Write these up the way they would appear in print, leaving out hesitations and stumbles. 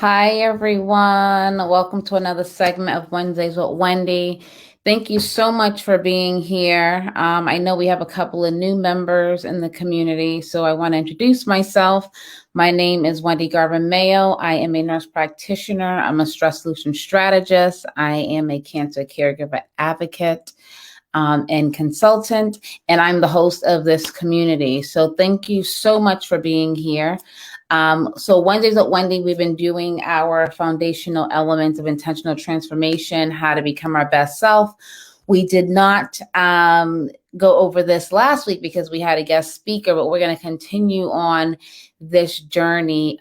Hi, everyone. Welcome to another segment of Wednesdays with Wendy. Thank you so much for being here. I know we have a couple of new members in the community, so I want to introduce myself. My name is Wendy Garvin Mayo. I am a nurse practitioner. I'm a stress solution strategist. I am a cancer caregiver advocate. And consultant, and I'm the host of this community. So thank you so much for being here. So Wednesdays at Wendy, we've been doing our foundational elements of intentional transformation, how to become our best self. We did not go over this last week because we had a guest speaker, but we're going to continue on this journey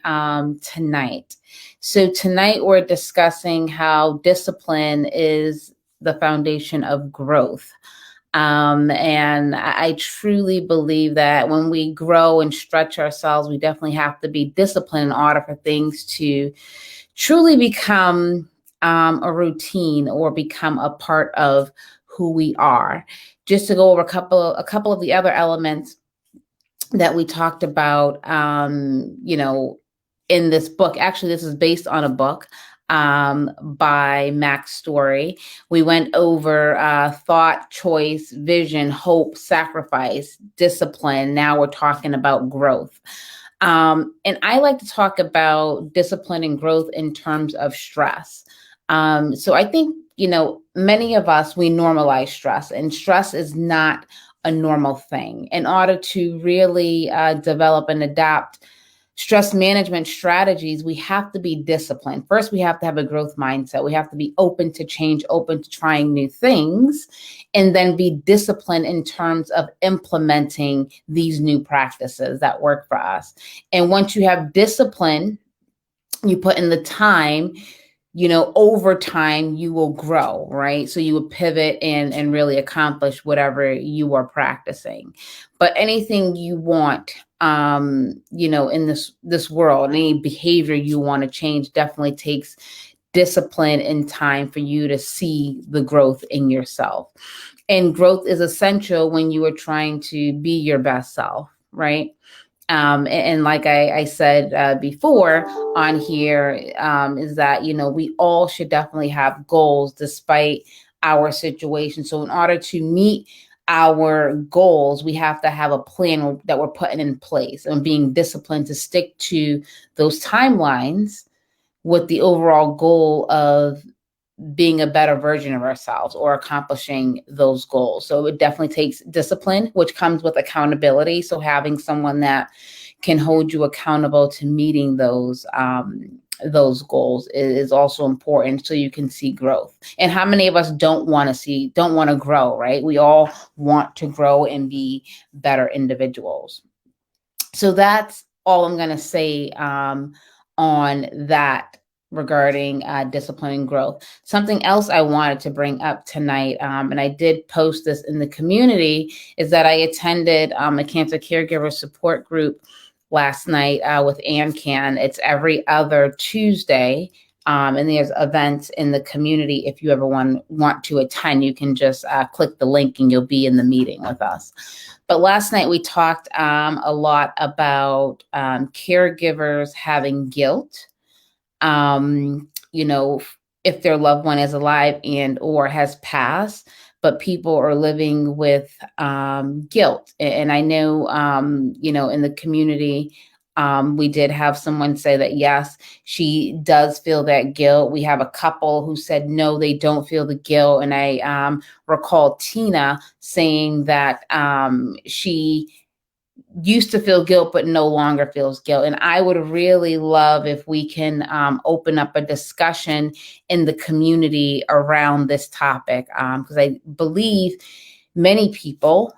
tonight. So tonight we're discussing how discipline is the foundation of growth. And I truly believe that when we grow and stretch ourselves, we definitely have to be disciplined in order for things to truly become a routine or become a part of who we are. Just to go over a couple of the other elements that we talked about, in this book. Actually, this is based on a book by Max Story. We went over thought, choice, vision, hope, sacrifice, discipline. Now we're talking about growth. And I like to talk about discipline and growth in terms of stress. So I think, many of us, we normalize stress, and stress is not a normal thing. In order to really develop and adapt stress management strategies, we have to be disciplined. First, we have to have a growth mindset. We have to be open to change, open to trying new things, and then be disciplined in terms of implementing these new practices that work for us. And once you have discipline, you put in the time, over time you will grow, right? So you will pivot and really accomplish whatever you are practicing. But anything you want, in this world, any behavior you want to change definitely takes discipline and time for you to see the growth in yourself. And growth is essential when you are trying to be your best self, right? And like I said before on here, is that, we all should definitely have goals despite our situation. So in order to meet our goals, we have to have a plan that we're putting in place and being disciplined to stick to those timelines with the overall goal of being a better version of ourselves or accomplishing those goals. So it definitely takes discipline, which comes with accountability. So having someone that can hold you accountable to meeting those goals is also important, so you can see growth. And how many of us don't want to grow, right? We all want to grow and be better individuals. So that's all I'm going to say on that regarding discipline and growth. Something else I wanted to bring up tonight, and I did post this in the community, is that I attended a cancer caregiver support group last night with ANCAN. It's every other Tuesday, and there's events in the community. If you ever want to attend, you can just click the link and you'll be in the meeting with us. But last night we talked a lot about caregivers having guilt, if their loved one is alive and or has passed, but people are living with guilt. And I know, in the community, we did have someone say that, yes, she does feel that guilt. We have a couple who said, no, they don't feel the guilt. And I recall Tina saying that she used to feel guilt, but no longer feels guilt. And I would really love if we can open up a discussion in the community around this topic, because I believe many people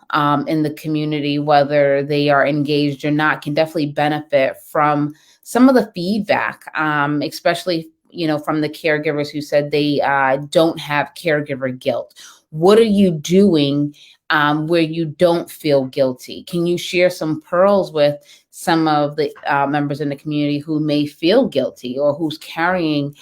in the community, whether they are engaged or not, can definitely benefit from some of the feedback, especially, from the caregivers who said they don't have caregiver guilt. What are you doing where you don't feel guilty? Can you share some pearls with some of the members in the community who may feel guilty or who's carrying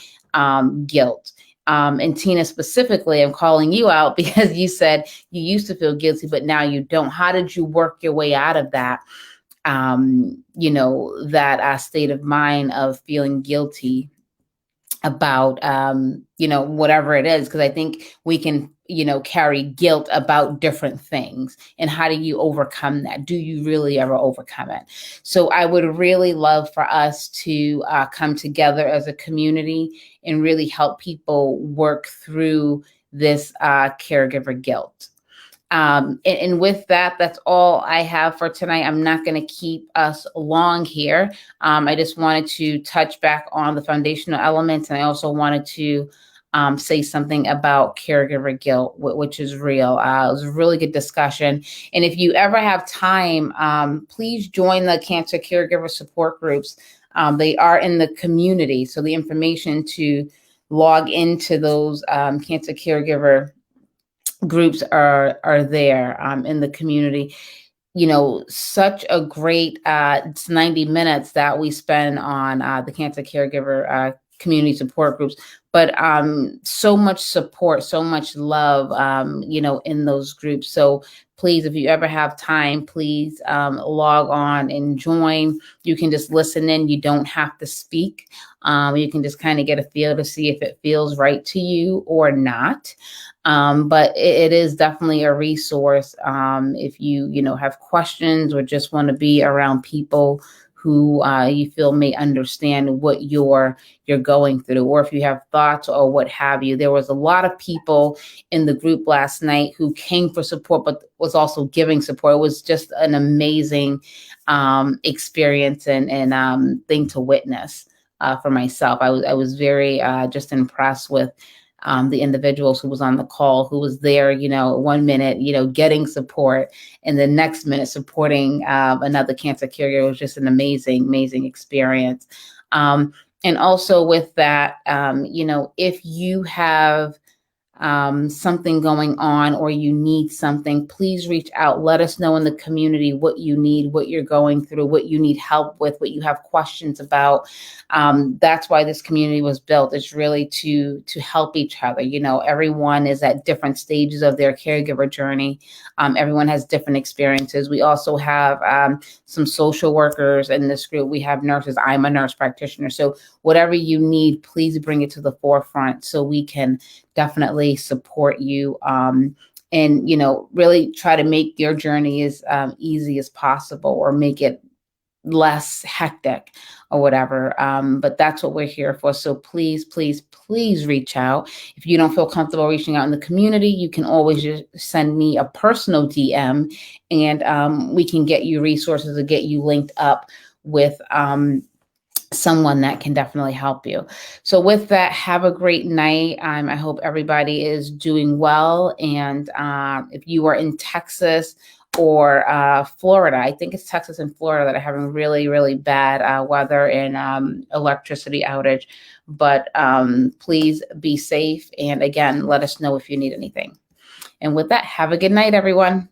guilt? And Tina, specifically, I'm calling you out because you said you used to feel guilty, but now you don't. How did you work your way out of that? That state of mind of feeling guilty about whatever it is, because I think we can carry guilt about different things, and how do you overcome that? Do you really ever overcome it? So I would really love for us to come together as a community and really help people work through this caregiver guilt. And with that, that's all I have for tonight. I'm not going to keep us long here. I just wanted to touch back on the foundational elements, and I also wanted to say something about caregiver guilt, which is real. It was a really good discussion. And if you ever have time, please join the cancer caregiver support groups. They are in the community, so the information to log into those cancer caregiver groups are there in the community. Such a great it's 90 minutes that we spend on the cancer caregiver community support groups, but so much support, so much love, in those groups. So please, if you ever have time, please log on and join. You can just listen in. You don't have to speak. You can just kind of get a feel to see if it feels right to you or not. But it is definitely a resource if you have questions or just want to be around people who you feel may understand what you're going through, or if you have thoughts or what have you. There was a lot of people in the group last night who came for support, but was also giving support. It was just an amazing experience and thing to witness for myself. I was very just impressed with the individuals who was on the call, who was there, 1 minute, getting support, and the next minute supporting another cancer caregiver. It was just an amazing, amazing experience. And also with that, if you have something going on or you need something, please reach out. Let us know in the community what you need, what you're going through, what you need help with, what you have questions about. That's why this community was built. It's really to help each other. Everyone is at different stages of their caregiver journey. Everyone has different experiences. We also have some social workers in this group. We have nurses. I'm a nurse practitioner. So whatever you need, please bring it to the forefront so we can definitely support you and really try to make your journey as easy as possible, or make it less hectic or whatever. But that's what we're here for. So please, please, please reach out. If you don't feel comfortable reaching out in the community, you can always just send me a personal DM, and we can get you resources or get you linked up with someone that can definitely help you. So with that, have a great night. I hope everybody is doing well. And if you are in Texas or Florida, I think it's Texas and Florida that are having really, really bad weather and electricity outage. But please be safe. And again, let us know if you need anything. And with that, have a good night, everyone.